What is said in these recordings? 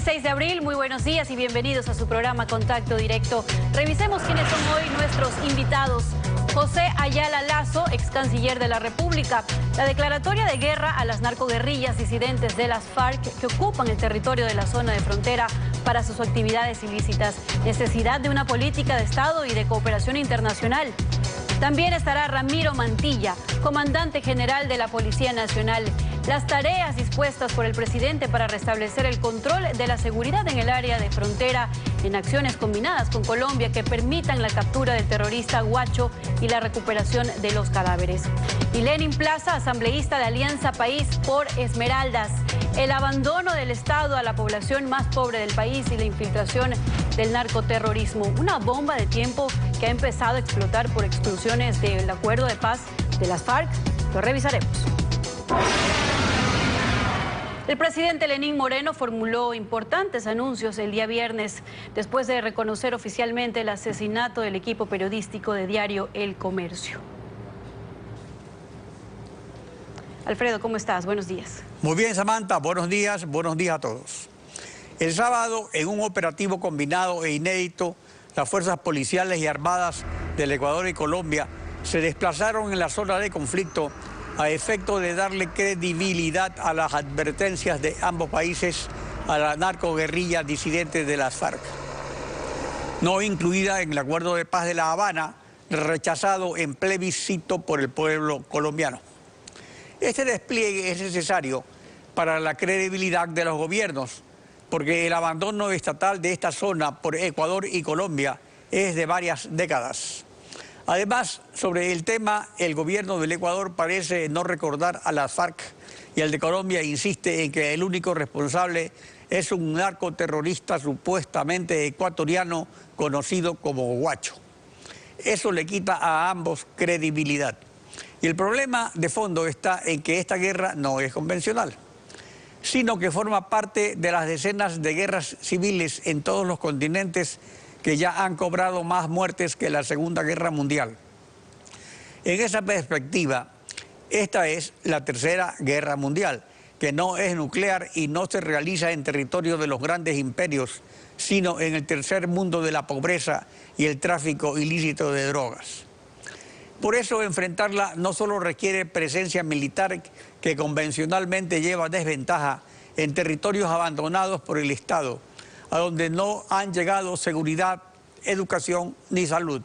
16 de abril, muy buenos días y bienvenidos a su programa Contacto Directo. Revisemos quiénes son hoy nuestros invitados. José Ayala Lazo, ex canciller de la República. La declaratoria de guerra a las narcoguerrillas disidentes de las FARC que ocupan el territorio de la zona de frontera para sus actividades ilícitas. Necesidad de una política de Estado y de cooperación internacional. También estará Ramiro Mantilla, comandante general de la Policía Nacional. Las tareas dispuestas por el presidente para restablecer el control de la seguridad en el área de frontera en acciones combinadas con Colombia que permitan la captura del terrorista Guacho y la recuperación de los cadáveres. Y Lenin Plaza, asambleísta de Alianza País por Esmeraldas. El abandono del Estado a la población más pobre del país y la infiltración del narcoterrorismo. Una bomba de tiempo que ha empezado a explotar por explosiones del acuerdo de paz de las FARC. Lo revisaremos. El presidente Lenín Moreno formuló importantes anuncios el día viernes después de reconocer oficialmente el asesinato del equipo periodístico de diario El Comercio. Alfredo, ¿cómo estás? Buenos días. Muy bien, Samantha. Buenos días a todos. El sábado, en un operativo combinado e inédito, las fuerzas policiales y armadas del Ecuador y Colombia se desplazaron en la zona de conflicto a efecto de darle credibilidad a las advertencias de ambos países a la narcoguerrilla disidente de las FARC, no incluida en el acuerdo de paz de La Habana, rechazado en plebiscito por el pueblo colombiano. Este despliegue es necesario para la credibilidad de los gobiernos, porque el abandono estatal de esta zona por Ecuador y Colombia es de varias décadas. Además, sobre el tema, el gobierno del Ecuador parece no recordar a las FARC y el de Colombia insiste en que el único responsable es un narcoterrorista supuestamente ecuatoriano conocido como Guacho. Eso le quita a ambos credibilidad. Y el problema de fondo está en que esta guerra no es convencional, sino que forma parte de las decenas de guerras civiles en todos los continentes que ya han cobrado más muertes que la Segunda Guerra Mundial. En esa perspectiva, esta es la Tercera Guerra Mundial, que no es nuclear y no se realiza en territorio de los grandes imperios, sino en el tercer mundo de la pobreza y el tráfico ilícito de drogas. Por eso enfrentarla no solo requiere presencia militar que convencionalmente lleva desventaja en territorios abandonados por el Estado, a donde no han llegado seguridad, educación ni salud,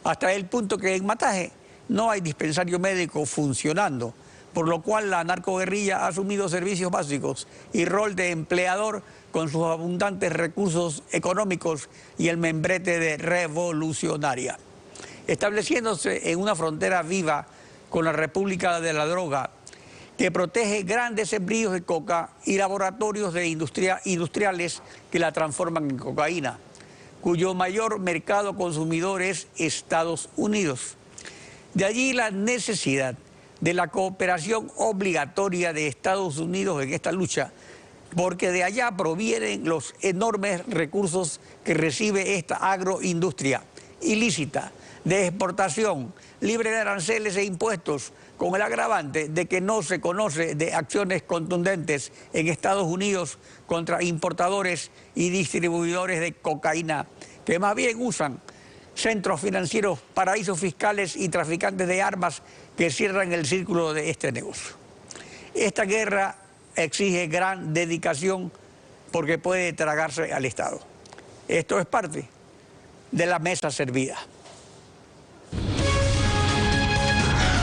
hasta el punto que en Mataje no hay dispensario médico funcionando, por lo cual la narcoguerrilla ha asumido servicios básicos y rol de empleador con sus abundantes recursos económicos y el membrete de revolucionaria, estableciéndose en una frontera viva con la República de la Droga, que protege grandes sembríos de coca y laboratorios de industriales que la transforman en cocaína, cuyo mayor mercado consumidor es Estados Unidos. De allí la necesidad de la cooperación obligatoria de Estados Unidos en esta lucha, porque de allá provienen los enormes recursos que recibe esta agroindustria ilícita, de exportación, libre de aranceles e impuestos, con el agravante de que no se conoce de acciones contundentes en Estados Unidos contra importadores y distribuidores de cocaína, que más bien usan centros financieros, paraísos fiscales y traficantes de armas que cierran el círculo de este negocio. Esta guerra exige gran dedicación porque puede tragarse al Estado. Esto es parte de la mesa servida.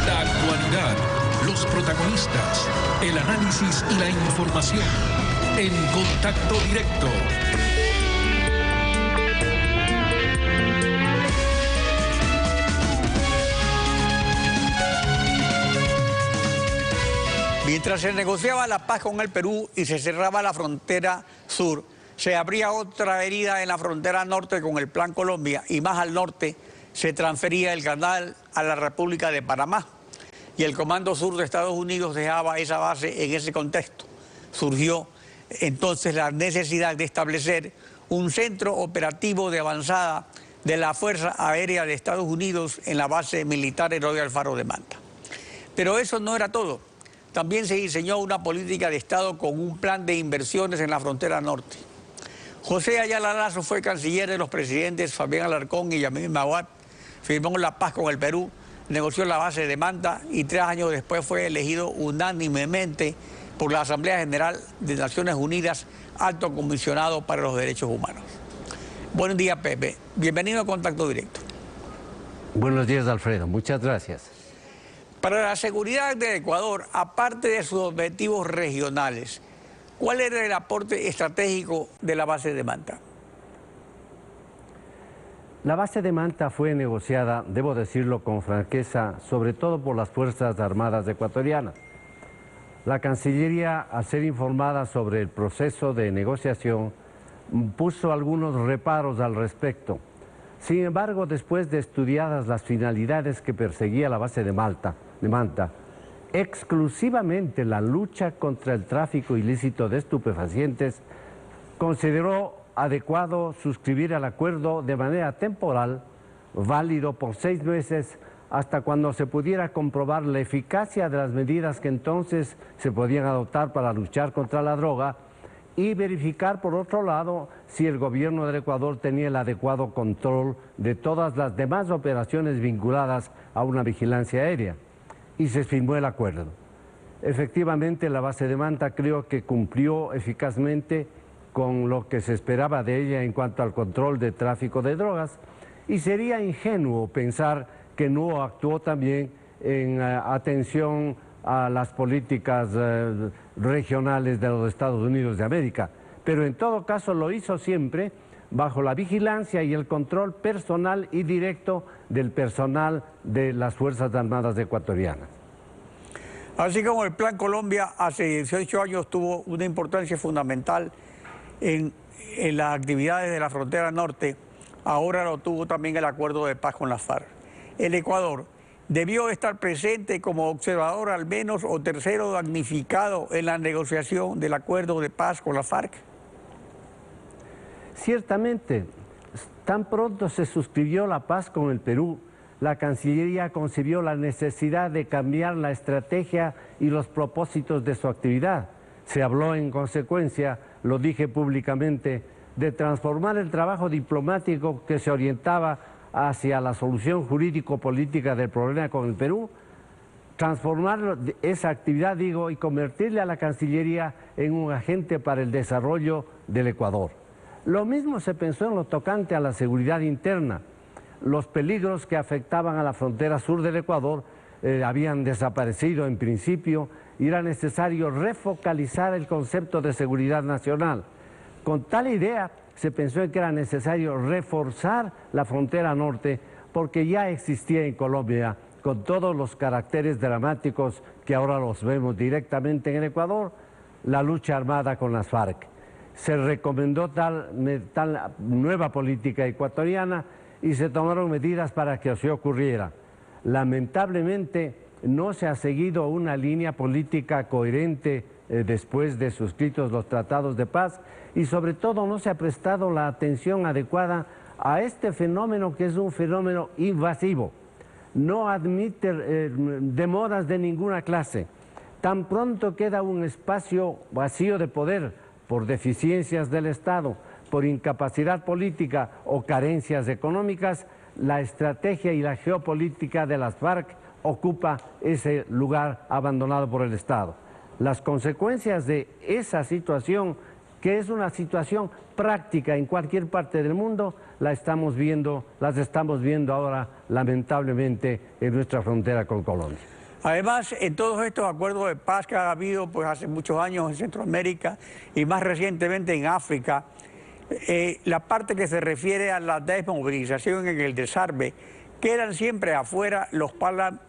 La actualidad, los protagonistas, el análisis y la información en Contacto Directo. Mientras se negociaba la paz con el Perú y se cerraba la frontera sur, se abría otra herida en la frontera norte con el Plan Colombia y más al norte se transfería el canal a la República de Panamá. Y el Comando Sur de Estados Unidos dejaba esa base en ese contexto. Surgió entonces la necesidad de establecer un centro operativo de avanzada de la Fuerza Aérea de Estados Unidos en la base militar Eloy Alfaro de Manta. Pero eso no era todo. También se diseñó una política de Estado con un plan de inversiones en la frontera norte. José Ayala Lasso fue canciller de los presidentes Fabián Alarcón y Yamil Maguad, firmó la paz con el Perú, negoció la base de Manta y 3 años después fue elegido unánimemente por la Asamblea General de Naciones Unidas alto comisionado para los derechos humanos. Buenos días, Pepe. Bienvenido a Contacto Directo. Buenos días, Alfredo. Muchas gracias. Para la seguridad del Ecuador, aparte de sus objetivos regionales, ¿cuál era el aporte estratégico de la base de Manta? La base de Manta fue negociada, debo decirlo con franqueza, sobre todo por las Fuerzas Armadas ecuatorianas. La Cancillería, al ser informada sobre el proceso de negociación, puso algunos reparos al respecto. Sin embargo, después de estudiadas las finalidades que perseguía la base de Manta, exclusivamente la lucha contra el tráfico ilícito de estupefacientes, consideró adecuado suscribir el acuerdo de manera temporal, válido por 6 meses, hasta cuando se pudiera comprobar la eficacia de las medidas que entonces se podían adoptar para luchar contra la droga y verificar, por otro lado, si el gobierno del Ecuador tenía el adecuado control de todas las demás operaciones vinculadas a una vigilancia aérea. Y se firmó el acuerdo. Efectivamente, la base de Manta creo que cumplió eficazmente con lo que se esperaba de ella en cuanto al control de tráfico de drogas, y sería ingenuo pensar que no actuó también en atención a las políticas regionales de los Estados Unidos de América, pero en todo caso lo hizo siempre bajo la vigilancia y el control personal y directo del personal de las Fuerzas Armadas ecuatorianas. Así como el Plan Colombia hace 18 años tuvo una importancia fundamental en las actividades de la frontera norte, ahora lo tuvo también el acuerdo de paz con las FARC. El Ecuador debió estar presente como observador al menos o tercero damnificado en la negociación del acuerdo de paz con la FARC. Ciertamente, tan pronto se suscribió la paz con el Perú, la Cancillería concibió la necesidad de cambiar la estrategia y los propósitos de su actividad. Se habló en consecuencia, lo dije públicamente, de transformar el trabajo diplomático que se orientaba hacia la solución jurídico-política del problema con el Perú, transformar esa actividad, digo, y convertirle a la Cancillería en un agente para el desarrollo del Ecuador. Lo mismo se pensó en lo tocante a la seguridad interna. Los peligros que afectaban a la frontera sur del Ecuador habían desaparecido en principio y era necesario refocalizar el concepto de seguridad nacional. Con tal idea se pensó en que era necesario reforzar la frontera norte porque ya existía en Colombia, con todos los caracteres dramáticos que ahora los vemos directamente en el Ecuador, la lucha armada con las FARC. Se recomendó tal nueva política ecuatoriana y se tomaron medidas para que así ocurriera. Lamentablemente no se ha seguido una línea política coherente después de suscritos los tratados de paz y sobre todo no se ha prestado la atención adecuada a este fenómeno que es un fenómeno invasivo. No admite demoras de ninguna clase. Tan pronto queda un espacio vacío de poder por deficiencias del Estado, por incapacidad política o carencias económicas, la estrategia y la geopolítica de las FARC ocupa ese lugar abandonado por el Estado. Las consecuencias de esa situación, que es una situación práctica en cualquier parte del mundo, las estamos viendo ahora lamentablemente en nuestra frontera con Colombia. Además, en todos estos acuerdos de paz que ha habido pues, hace muchos años en Centroamérica y más recientemente en África, la parte que se refiere a la desmovilización en el desarme, quedan siempre afuera los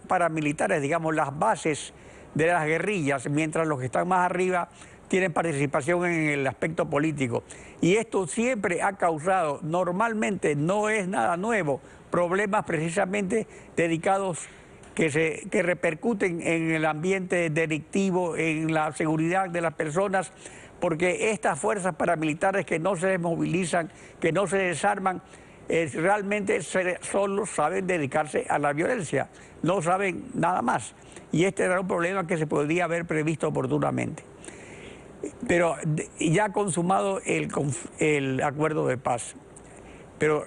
paramilitares, digamos, las bases de las guerrillas, mientras los que están más arriba tienen participación en el aspecto político. Y esto siempre ha causado, normalmente no es nada nuevo, problemas precisamente dedicados que repercuten en el ambiente delictivo, en la seguridad de las personas, porque estas fuerzas paramilitares que no se desmovilizan, que no se desarman, realmente solo saben dedicarse a la violencia, no saben nada más. Y este era un problema que se podría haber previsto oportunamente. pero ya ha consumado el acuerdo de paz. Pero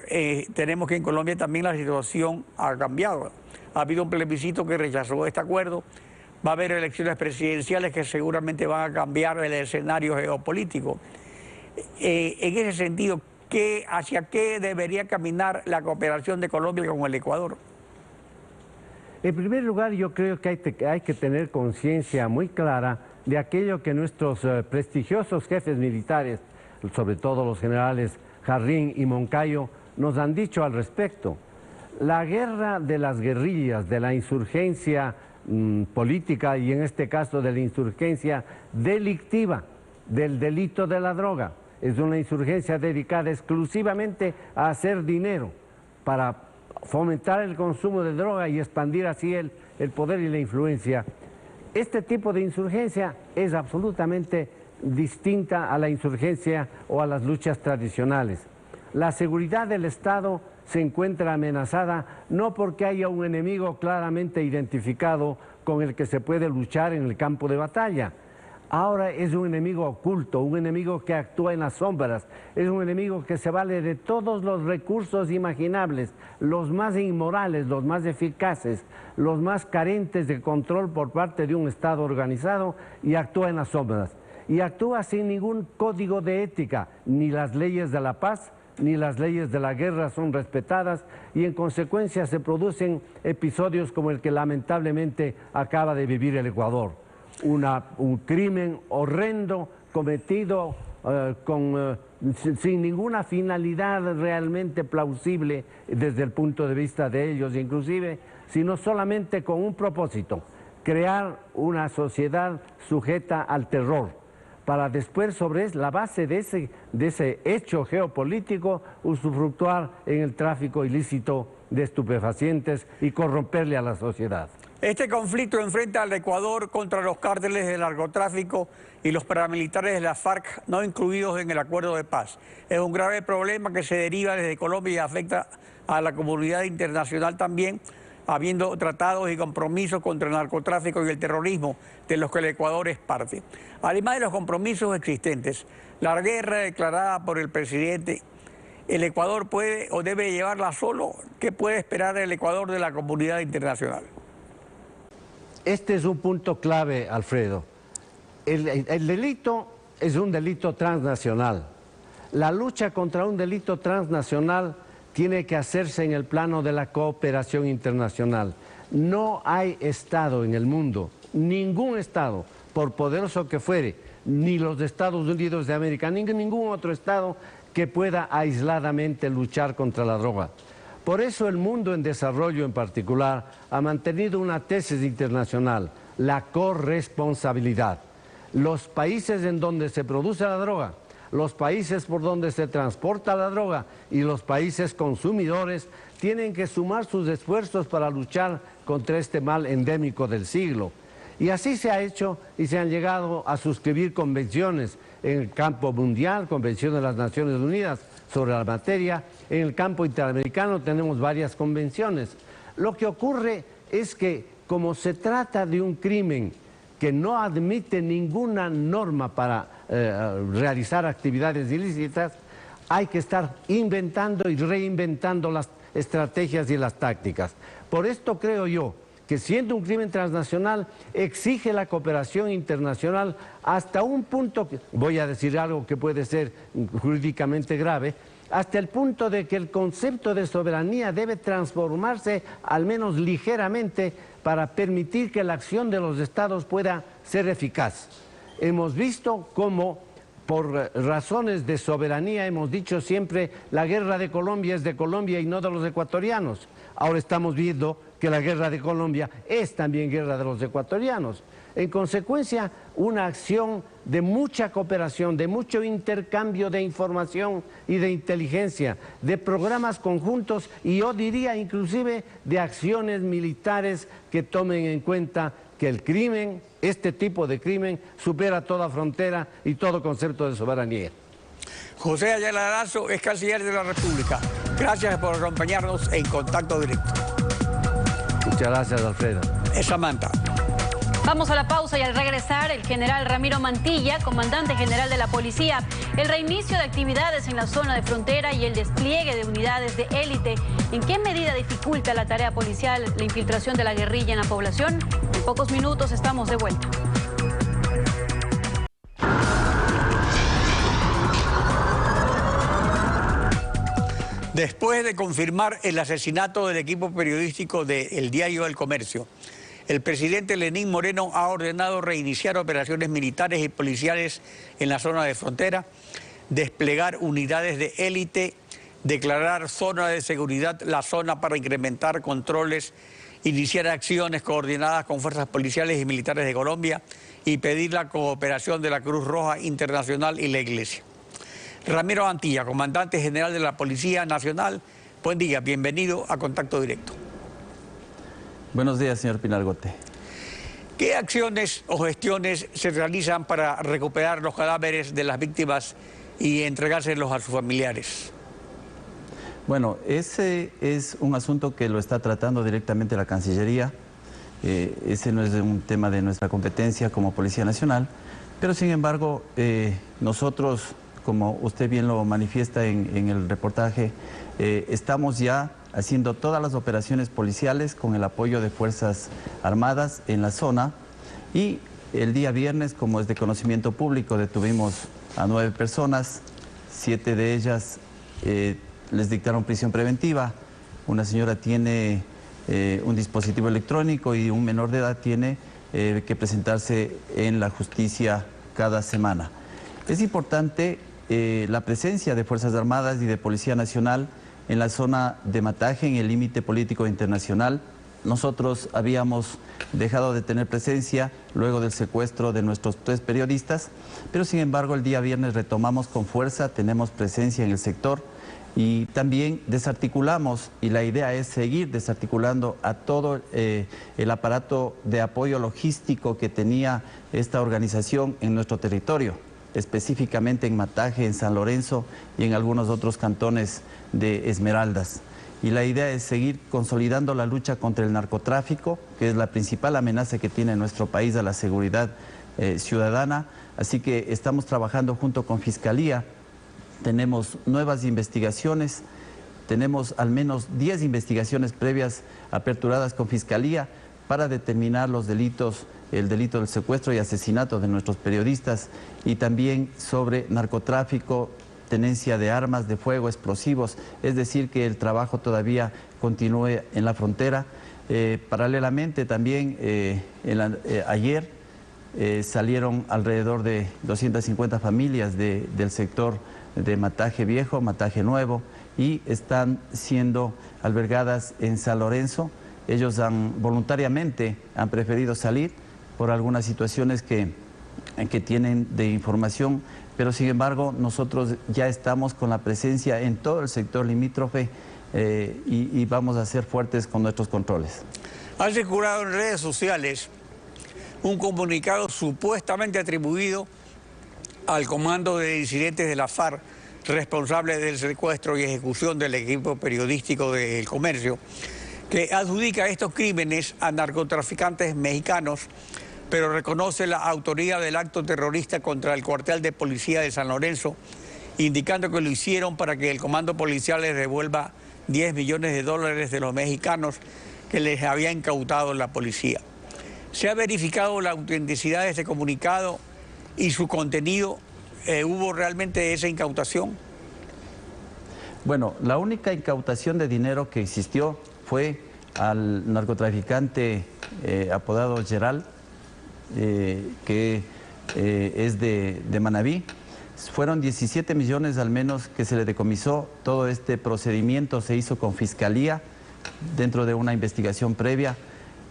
tenemos que en Colombia también la situación ha cambiado. Ha habido un plebiscito que rechazó este acuerdo. Va a haber elecciones presidenciales que seguramente van a cambiar el escenario geopolítico. En ese sentido, ¿hacia qué debería caminar la cooperación de Colombia con el Ecuador? En primer lugar, yo creo que hay que tener conciencia muy clara de aquello que nuestros prestigiosos jefes militares, sobre todo los generales Jarrín y Moncayo, nos han dicho al respecto. La guerra de las guerrillas, de la insurgencia política y en este caso de la insurgencia delictiva, del delito de la droga, es una insurgencia dedicada exclusivamente a hacer dinero para fomentar el consumo de droga y expandir así el poder y la influencia. Este tipo de insurgencia es absolutamente distinta a la insurgencia o a las luchas tradicionales. La seguridad del Estado se encuentra amenazada no porque haya un enemigo claramente identificado con el que se puede luchar en el campo de batalla. Ahora es un enemigo oculto, un enemigo que actúa en las sombras, es un enemigo que se vale de todos los recursos imaginables, los más inmorales, los más eficaces, los más carentes de control por parte de un Estado organizado y actúa en las sombras. Y actúa sin ningún código de ética, ni las leyes de la paz, ni las leyes de la guerra son respetadas y en consecuencia se producen episodios como el que lamentablemente acaba de vivir el Ecuador. Un crimen horrendo cometido sin ninguna finalidad realmente plausible desde el punto de vista de ellos inclusive, sino solamente con un propósito, crear una sociedad sujeta al terror, para después sobre la base de ese hecho geopolítico usufructuar en el tráfico ilícito de estupefacientes y corromperle a la sociedad. Este conflicto enfrenta al Ecuador contra los cárteles del narcotráfico y los paramilitares de la FARC no incluidos en el acuerdo de paz. Es un grave problema que se deriva desde Colombia y afecta a la comunidad internacional también, habiendo tratados y compromisos contra el narcotráfico y el terrorismo de los que el Ecuador es parte. Además de los compromisos existentes, la guerra declarada por el presidente, ¿el Ecuador puede o debe llevarla solo? ¿Qué puede esperar el Ecuador de la comunidad internacional? Este es un punto clave, Alfredo. El delito es un delito transnacional. La lucha contra un delito transnacional tiene que hacerse en el plano de la cooperación internacional. No hay Estado en el mundo, ningún Estado, por poderoso que fuere, ni los Estados Unidos de América, ni ningún otro Estado que pueda aisladamente luchar contra la droga. Por eso el mundo en desarrollo en particular ha mantenido una tesis internacional, la corresponsabilidad. Los países en donde se produce la droga, los países por donde se transporta la droga y los países consumidores tienen que sumar sus esfuerzos para luchar contra este mal endémico del siglo. Y así se ha hecho y se han llegado a suscribir convenciones en el campo mundial, convención de las Naciones Unidas sobre la materia. En el campo interamericano tenemos varias convenciones. Lo que ocurre es que como se trata de un crimen que no admite ninguna norma para realizar actividades ilícitas, hay que estar inventando y reinventando las estrategias y las tácticas. Por esto creo yo que siendo un crimen transnacional exige la cooperación internacional hasta un punto, voy a decir algo que puede ser jurídicamente grave, hasta el punto de que el concepto de soberanía debe transformarse al menos ligeramente para permitir que la acción de los estados pueda ser eficaz. Hemos visto cómo por razones de soberanía hemos dicho siempre la guerra de Colombia es de Colombia y no de los ecuatorianos. Ahora estamos viendo que la guerra de Colombia es también guerra de los ecuatorianos. En consecuencia, una acción de mucha cooperación, de mucho intercambio de información y de inteligencia, de programas conjuntos y yo diría inclusive de acciones militares que tomen en cuenta que el crimen, este tipo de crimen, supera toda frontera y todo concepto de soberanía. José Ayala Lazo es canciller de la República. Gracias por acompañarnos en Contacto Directo. Muchas gracias, Alfredo. Es Samantha. Vamos a la pausa y al regresar, el general Ramiro Mantilla, comandante general de la policía, el reinicio de actividades en la zona de frontera y el despliegue de unidades de élite. ¿En qué medida dificulta la tarea policial la infiltración de la guerrilla en la población? En pocos minutos estamos de vuelta. Después de confirmar el asesinato del equipo periodístico de El Diario del Comercio, el presidente Lenín Moreno ha ordenado reiniciar operaciones militares y policiales en la zona de frontera, desplegar unidades de élite, declarar zona de seguridad la zona para incrementar controles, iniciar acciones coordinadas con fuerzas policiales y militares de Colombia y pedir la cooperación de la Cruz Roja Internacional y la Iglesia. Ramiro Mantilla, comandante general de la Policía Nacional, buen día, bienvenido a Contacto Directo. Buenos días, señor Pinargote. ¿Qué acciones o gestiones se realizan para recuperar los cadáveres de las víctimas y entregárselos a sus familiares? Bueno, ese es un asunto que lo está tratando directamente la Cancillería. Ese no es un tema de nuestra competencia como Policía Nacional, pero sin embargo, nosotros, como usted bien lo manifiesta en el reportaje, estamos ya haciendo todas las operaciones policiales con el apoyo de Fuerzas Armadas en la zona, y el día viernes, como es de conocimiento público, detuvimos a 9 personas, 7 de ellas les dictaron prisión preventiva. Una señora tiene un dispositivo electrónico y un menor de edad tiene que presentarse en la justicia cada semana. Es importante la presencia de Fuerzas Armadas y de Policía Nacional en la zona de Mataje, en el límite político internacional. Nosotros habíamos dejado de tener presencia luego del secuestro de nuestros 3 periodistas, pero sin embargo el día viernes retomamos con fuerza, tenemos presencia en el sector y también desarticulamos, y la idea es seguir desarticulando a todo el aparato de apoyo logístico que tenía esta organización en nuestro territorio, específicamente en Mataje, en San Lorenzo y en algunos otros cantones de Esmeraldas. Y la idea es seguir consolidando la lucha contra el narcotráfico, que es la principal amenaza que tiene nuestro país a la seguridad ciudadana. Así que estamos trabajando junto con Fiscalía, tenemos nuevas investigaciones, tenemos al menos 10 investigaciones previas aperturadas con Fiscalía para determinar los delitos, el delito del secuestro y asesinato de nuestros periodistas, y también sobre narcotráfico, tenencia de armas de fuego, explosivos. Es decir, que el trabajo todavía continúe en la frontera. Paralelamente también ayer salieron alrededor de 250 familias del sector de Mataje Viejo, Mataje Nuevo, y están siendo albergadas en San Lorenzo. Ellos voluntariamente han preferido salir por algunas situaciones que tienen de información, pero sin embargo nosotros ya estamos con la presencia en todo el sector limítrofe y vamos a ser fuertes con nuestros controles. Ha circulado en redes sociales un comunicado supuestamente atribuido al comando de disidentes de la FARC, responsable del secuestro y ejecución del equipo periodístico del Comercio, que adjudica estos crímenes a narcotraficantes mexicanos, pero reconoce la autoría del acto terrorista contra el cuartel de policía de San Lorenzo, indicando que lo hicieron para que el comando policial les devuelva 10 millones de dólares de los mexicanos que les había incautado la policía. ¿Se ha verificado la autenticidad de este comunicado y su contenido? ¿Hubo realmente esa incautación? Bueno, la única incautación de dinero que existió fue al narcotraficante apodado Geral, que es de Manabí. Fueron 17 millones al menos que se le decomisó. Todo este procedimiento se hizo con Fiscalía dentro de una investigación previa.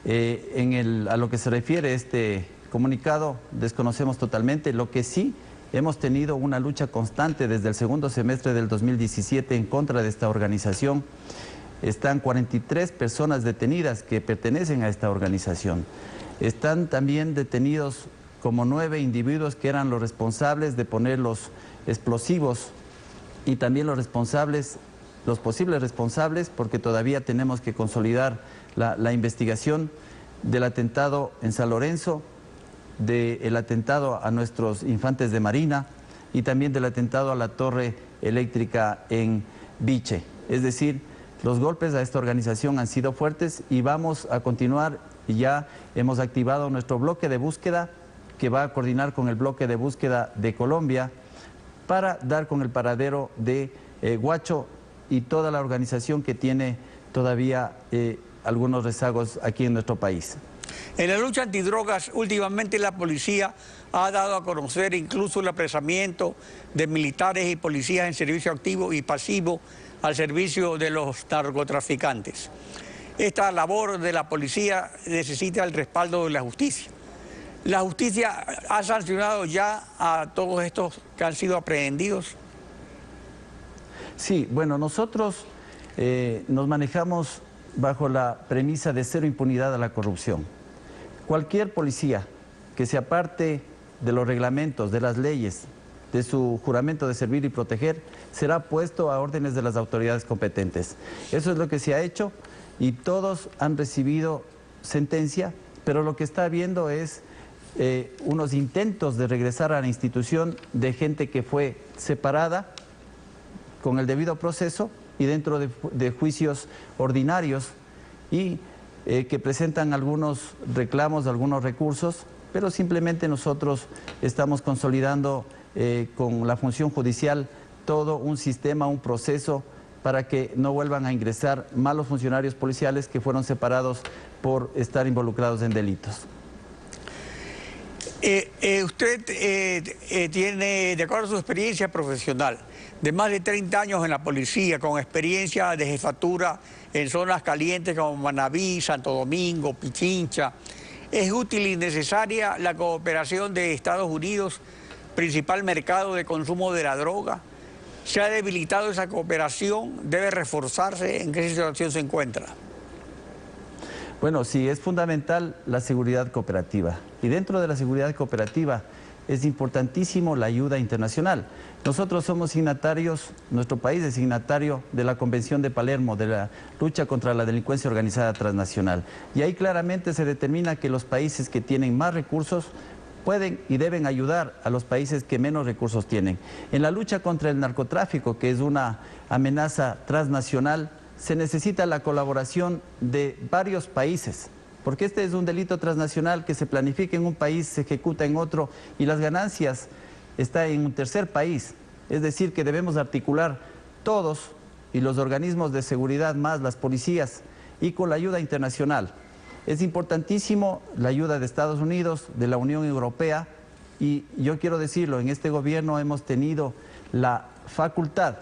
A lo que se refiere este comunicado, desconocemos totalmente. Lo que sí, hemos tenido una lucha constante desde el segundo semestre del 2017 en contra de esta organización. Están 43 personas detenidas que pertenecen a esta organización. Están también detenidos como 9 individuos que eran los responsables de poner los explosivos y también los posibles responsables, porque todavía tenemos que consolidar la investigación. del atentado en San Lorenzo, del atentado a nuestros infantes de Marina y también del atentado a la torre eléctrica en Viche. Es decir, los golpes a esta organización han sido fuertes y vamos a continuar. Ya hemos activado nuestro bloque de búsqueda que va a coordinar con el bloque de búsqueda de Colombia para dar con el paradero de Guacho y toda la organización que tiene todavía algunos rezagos aquí en nuestro país. En la lucha antidrogas, últimamente la policía ha dado a conocer incluso el apresamiento de militares y policías en servicio activo y pasivo al servicio de los narcotraficantes. Esta labor de la policía necesita el respaldo de la justicia. ¿La justicia ha sancionado ya a todos estos que han sido aprehendidos? Sí, bueno, nosotros nos manejamos bajo la premisa de cero impunidad a la corrupción. Cualquier policía que se aparte de los reglamentos, de las leyes, de su juramento de servir y proteger, será puesto a órdenes de las autoridades competentes. Eso es lo que se ha hecho y todos han recibido sentencia, pero lo que está habiendo es unos intentos de regresar a la institución de gente que fue separada con el debido proceso y dentro de juicios ordinarios y que presentan algunos reclamos, algunos recursos, pero simplemente nosotros estamos consolidando con la función judicial todo un sistema, un proceso para que no vuelvan a ingresar malos funcionarios policiales que fueron separados por estar involucrados en delitos. Usted tiene, de acuerdo a su experiencia profesional, de más de 30 años en la policía, con experiencia de jefatura en zonas calientes como Manabí, Santo Domingo, Pichincha, ¿es útil y necesaria la cooperación de Estados Unidos, principal mercado de consumo de la droga? ¿Se ha debilitado esa cooperación? ¿Debe reforzarse? ¿En qué situación se encuentra? Bueno, sí, es fundamental la seguridad cooperativa. Y dentro de la seguridad cooperativa es importantísimo la ayuda internacional. Nosotros somos signatarios, nuestro país es signatario de la Convención de Palermo, de la lucha contra la delincuencia organizada transnacional. Y ahí claramente se determina que los países que tienen más recursos pueden y deben ayudar a los países que menos recursos tienen. En la lucha contra el narcotráfico, que es una amenaza transnacional, se necesita la colaboración de varios países, porque este es un delito transnacional que se planifica en un país, se ejecuta en otro y las ganancias están en un tercer país. Es decir, que debemos articular todos y los organismos de seguridad más las policías y con la ayuda internacional. Es importantísimo la ayuda de Estados Unidos, de la Unión Europea y yo quiero decirlo, en este gobierno hemos tenido la facultad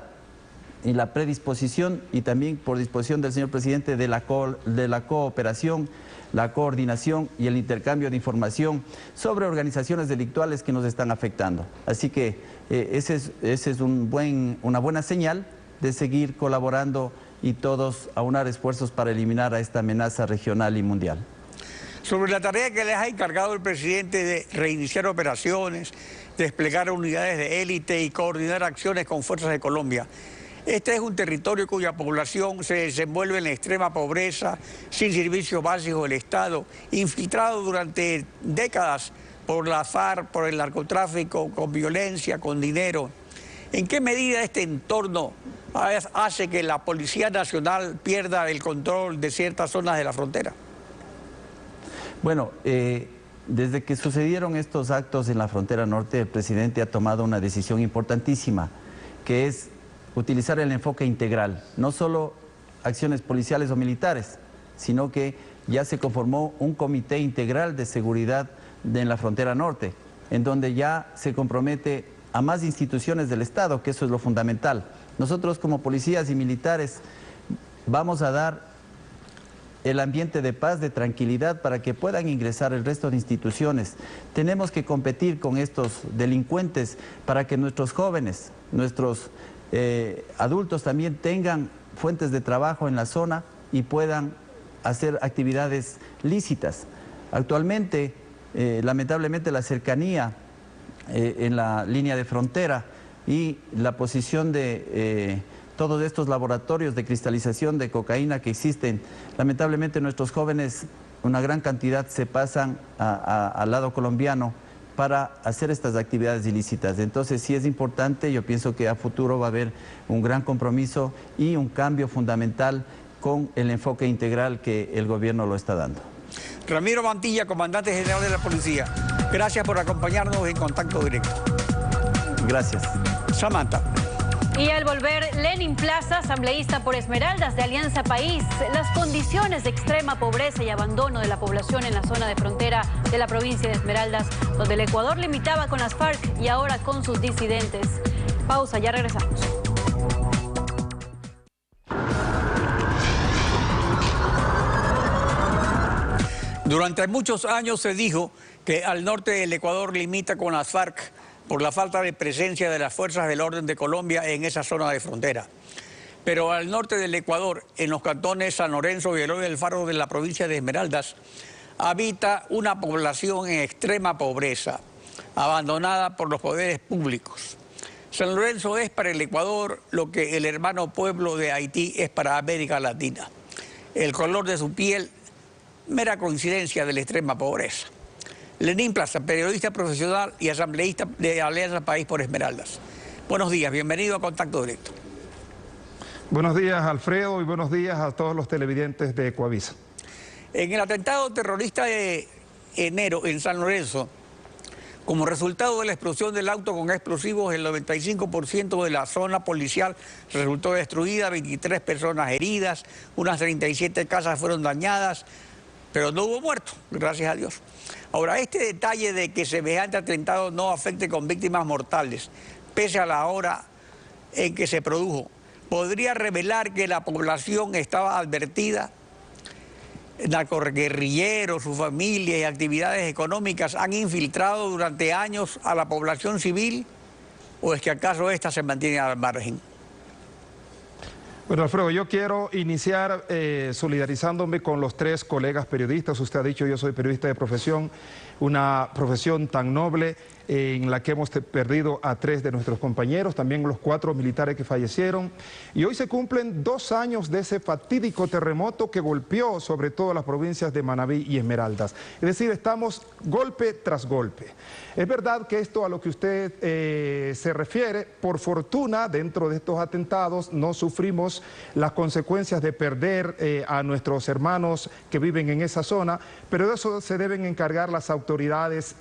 y la predisposición y también por disposición del señor presidente de la cooperación, la coordinación y el intercambio de información sobre organizaciones delictuales que nos están afectando. Así que ese es una buena señal de seguir colaborando y todos aunar esfuerzos para eliminar a esta amenaza regional y mundial. Sobre la tarea que les ha encargado el presidente de reiniciar operaciones, desplegar unidades de élite y coordinar acciones con fuerzas de Colombia. Este es un territorio cuya población se desenvuelve en la extrema pobreza, sin servicios básicos del Estado, infiltrado durante décadas por la FARC, por el narcotráfico, con violencia, con dinero. ¿En qué medida este entorno hace que la Policía Nacional pierda el control de ciertas zonas de la frontera? Bueno, desde que sucedieron estos actos en la frontera norte, el presidente ha tomado una decisión importantísima, que es utilizar el enfoque integral, no solo acciones policiales o militares, sino que ya se conformó un comité integral de seguridad en la frontera norte, en donde ya se compromete a más instituciones del Estado, que eso es lo fundamental. Nosotros como policías y militares vamos a dar el ambiente de paz, de tranquilidad, para que puedan ingresar el resto de instituciones. Tenemos que competir con estos delincuentes para que nuestros jóvenes, nuestros adultos también tengan fuentes de trabajo en la zona y puedan hacer actividades lícitas. Actualmente, lamentablemente, la cercanía en la línea de frontera y la posición de todos estos laboratorios de cristalización de cocaína que existen, lamentablemente nuestros jóvenes una gran cantidad se pasan al lado colombiano para hacer estas actividades ilícitas. Entonces sí es importante, yo pienso que a futuro va a haber un gran compromiso y un cambio fundamental con el enfoque integral que el gobierno lo está dando. Ramiro Mantilla, comandante general de la policía, gracias por acompañarnos en Contacto Directo. Gracias. Samantha. Y al volver, Lenin Plaza, asambleísta por Esmeraldas de Alianza País, las condiciones de extrema pobreza y abandono de la población en la zona de frontera de la provincia de Esmeraldas, donde el Ecuador limitaba con las FARC y ahora con sus disidentes. Pausa, ya regresamos. Durante muchos años se dijo que al norte del Ecuador limita con las FARC por la falta de presencia de las fuerzas del orden de Colombia en esa zona de frontera. Pero al norte del Ecuador, en los cantones San Lorenzo y Eloy del Faro de la provincia de Esmeraldas, habita una población en extrema pobreza, abandonada por los poderes públicos. San Lorenzo es para el Ecuador lo que el hermano pueblo de Haití es para América Latina. El color de su piel, mera coincidencia de la extrema pobreza. Lenin Plaza, periodista profesional y asambleísta de Alianza País por Esmeraldas. Buenos días, bienvenido a Contacto Directo. Buenos días, Alfredo, y buenos días a todos los televidentes de Ecuavisa. En el atentado terrorista de enero en San Lorenzo, como resultado de la explosión del auto con explosivos, el 95% de la zona policial resultó destruida, 23 personas heridas, unas 37 casas fueron dañadas, pero no hubo muertos, gracias a Dios. Ahora, este detalle de que semejante atentado no afecte con víctimas mortales, pese a la hora en que se produjo, podría revelar que la población estaba advertida. Narcoguerrilleros, sus familias y actividades económicas han infiltrado durante años a la población civil, ¿o es que acaso ésta se mantiene al margen? Bueno, Alfredo, yo quiero iniciar solidarizándome con los tres colegas periodistas. Usted ha dicho, yo soy periodista de profesión, una profesión tan noble en la que hemos perdido a 3 de nuestros compañeros, también los 4 militares que fallecieron. Y hoy se cumplen 2 años de ese fatídico terremoto que golpeó sobre todo las provincias de Manabí y Esmeraldas. Es decir, estamos golpe tras golpe. Es verdad que esto a lo que usted se refiere, por fortuna, dentro de estos atentados no sufrimos las consecuencias de perder a nuestros hermanos que viven en esa zona, pero de eso se deben encargar las autoridades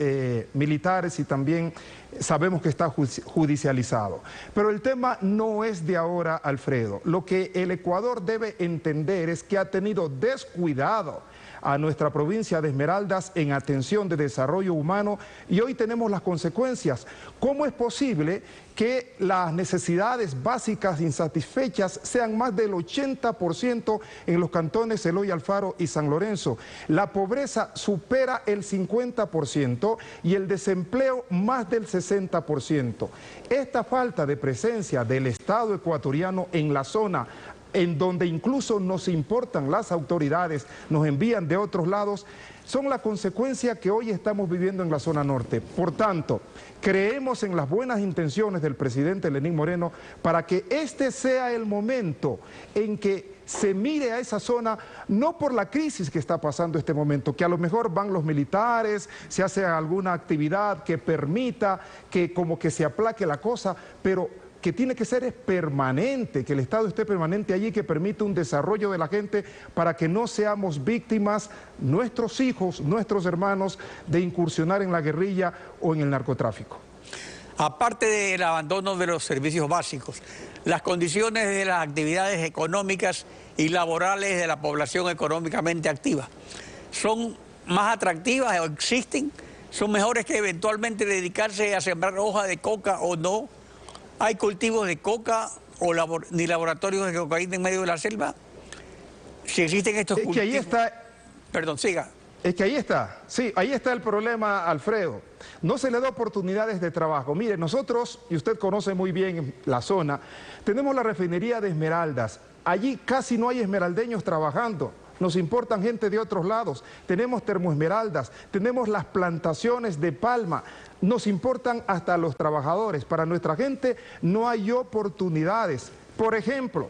militares y también sabemos que está judicializado. Pero el tema no es de ahora, Alfredo. Lo que el Ecuador debe entender es que ha tenido descuidado a nuestra provincia de Esmeraldas en atención de desarrollo humano y hoy tenemos las consecuencias. ¿Cómo es posible que las necesidades básicas insatisfechas sean más del 80% en los cantones Eloy Alfaro y San Lorenzo? La pobreza supera el 50% y el desempleo más del 60%. Esta falta de presencia del Estado ecuatoriano en la zona, en donde incluso nos importan las autoridades, nos envían de otros lados, son la consecuencia que hoy estamos viviendo en la zona norte. Por tanto, creemos en las buenas intenciones del presidente Lenín Moreno para que este sea el momento en que se mire a esa zona, no por la crisis que está pasando este momento, que a lo mejor van los militares, se hace alguna actividad que permita que como que se aplaque la cosa, pero que tiene que ser permanente, que el Estado esté permanente allí, que permita un desarrollo de la gente para que no seamos víctimas, nuestros hijos, nuestros hermanos, de incursionar en la guerrilla o en el narcotráfico. Aparte del abandono de los servicios básicos, las condiciones de las actividades económicas y laborales de la población económicamente activa, ¿son más atractivas o existen? ¿Son mejores que eventualmente dedicarse a sembrar hoja de coca o no? ¿Hay cultivos de coca o ni laboratorios de cocaína en medio de la selva? Si existen estos cultivos... que ahí está... Perdón, siga. Es que ahí está, sí, ahí está el problema, Alfredo. No se le da oportunidades de trabajo. Mire, nosotros, y usted conoce muy bien la zona, tenemos la refinería de Esmeraldas. Allí casi no hay esmeraldeños trabajando. Nos importan gente de otros lados. Tenemos termoesmeraldas, tenemos las plantaciones de palma. Nos importan hasta los trabajadores. Para nuestra gente no hay oportunidades. Por ejemplo,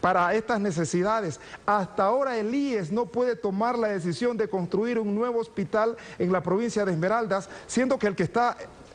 para estas necesidades. Hasta ahora el IES no puede tomar la decisión de construir un nuevo hospital en la provincia de Esmeraldas, siendo que el que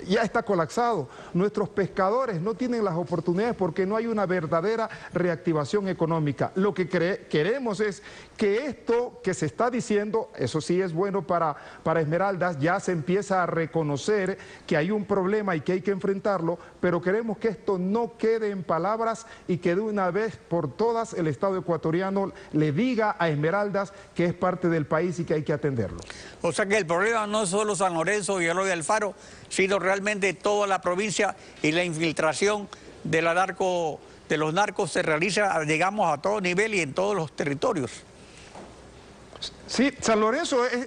ya está colapsado. Nuestros pescadores no tienen las oportunidades porque no hay una verdadera reactivación económica. Lo que queremos es que esto que se está diciendo, eso sí es bueno para Esmeraldas, ya se empieza a reconocer que hay un problema y que hay que enfrentarlo, pero queremos que esto no quede en palabras y que de una vez por todas el Estado ecuatoriano le diga a Esmeraldas que es parte del país y que hay que atenderlo. O sea que el problema no es solo San Lorenzo y Eloy Alfaro, sino realmente toda la provincia, y la infiltración de los narcos se realiza, digamos, a todo nivel y en todos los territorios. Sí, San Lorenzo en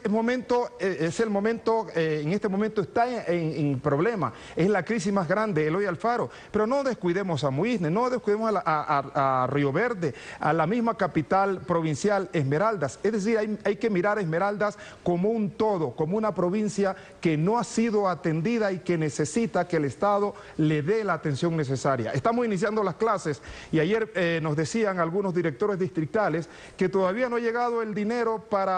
este momento está en problema, es la crisis más grande, Eloy Alfaro, pero no descuidemos a Muisne, no descuidemos a Río Verde, a la misma capital provincial, Esmeraldas. Es decir, hay que mirar a Esmeraldas como un todo, como una provincia que no ha sido atendida y que necesita que el Estado le dé la atención necesaria. Estamos iniciando las clases y ayer nos decían algunos directores distritales que todavía no ha llegado el dinero para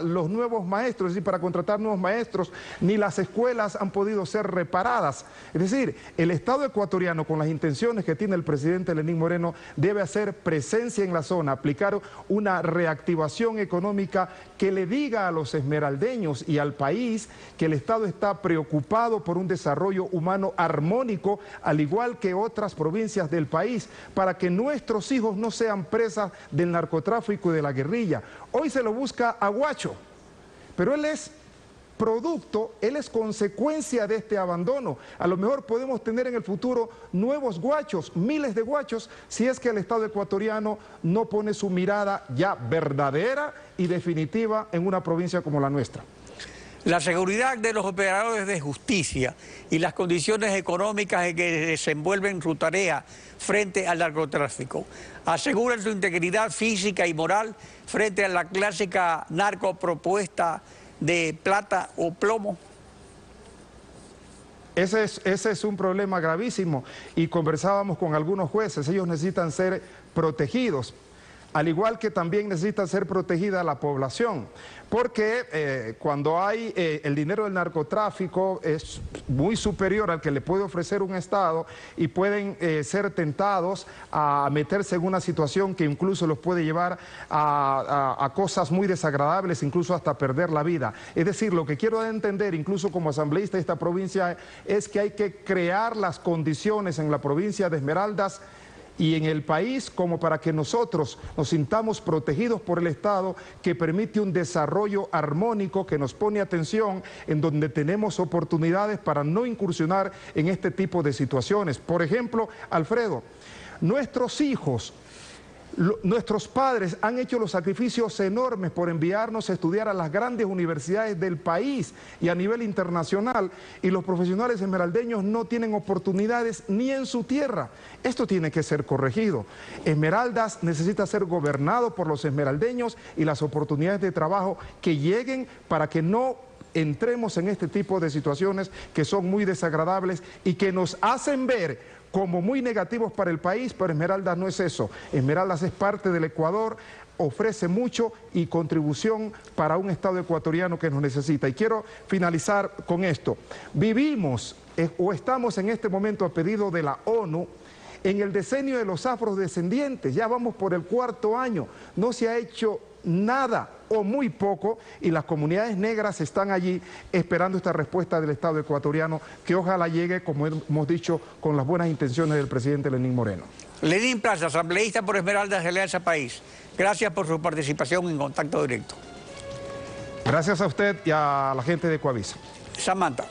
los nuevos maestros, es decir, para contratar nuevos maestros, ni las escuelas han podido ser reparadas. Es decir, el Estado ecuatoriano, con las intenciones que tiene el presidente Lenín Moreno, debe hacer presencia en la zona, aplicar una reactivación económica que le diga a los esmeraldeños y al país que el Estado está preocupado por un desarrollo humano armónico, al igual que otras provincias del país, para que nuestros hijos no sean presas del narcotráfico y de la guerrilla. Hoy se lo busca a Guacho, pero él es producto, él es consecuencia de este abandono. A lo mejor podemos tener en el futuro nuevos Guachos, miles de Guachos, si es que el Estado ecuatoriano no pone su mirada ya verdadera y definitiva en una provincia como la nuestra. La seguridad de los operadores de justicia y las condiciones económicas en que desenvuelven su tarea frente al narcotráfico aseguran su integridad física y moral frente a la clásica narcopropuesta de plata o plomo. Ese es un problema gravísimo y conversábamos con algunos jueces, ellos necesitan ser protegidos, al igual que también necesita ser protegida la población, porque cuando hay el dinero del narcotráfico es muy superior al que le puede ofrecer un Estado y pueden ser tentados a meterse en una situación que incluso los puede llevar a cosas muy desagradables, incluso hasta perder la vida. Es decir, lo que quiero entender, incluso como asambleísta de esta provincia, es que hay que crear las condiciones en la provincia de Esmeraldas y en el país como para que nosotros nos sintamos protegidos por el Estado, que permite un desarrollo armónico, que nos pone atención en donde tenemos oportunidades para no incursionar en este tipo de situaciones. Por ejemplo, Alfredo, nuestros hijos, nuestros padres han hecho los sacrificios enormes por enviarnos a estudiar a las grandes universidades del país y a nivel internacional, y los profesionales esmeraldeños no tienen oportunidades ni en su tierra. Esto tiene que ser corregido. Esmeraldas necesita ser gobernado por los esmeraldeños y las oportunidades de trabajo que lleguen para que no entremos en este tipo de situaciones que son muy desagradables y que nos hacen ver como muy negativos para el país, pero Esmeraldas no es eso. Esmeraldas es parte del Ecuador, ofrece mucho y contribución para un Estado ecuatoriano que nos necesita. Y quiero finalizar con esto. Vivimos o estamos en este momento a pedido de la ONU en el decenio de los afrodescendientes. Ya vamos por el 4º año, no se ha hecho nada o muy poco, y las comunidades negras están allí esperando esta respuesta del Estado ecuatoriano, que ojalá llegue, como hemos dicho, con las buenas intenciones del presidente Lenín Moreno. Lenín Plaza, asambleísta por Esmeraldas de Alianza País. Gracias por su participación en Contacto Directo. Gracias a usted y a la gente de Coavisa. Samantha.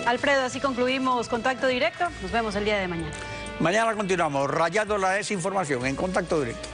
Alfredo, así concluimos Contacto Directo. Nos vemos el día de mañana. Mañana continuamos rayando la desinformación en Contacto Directo.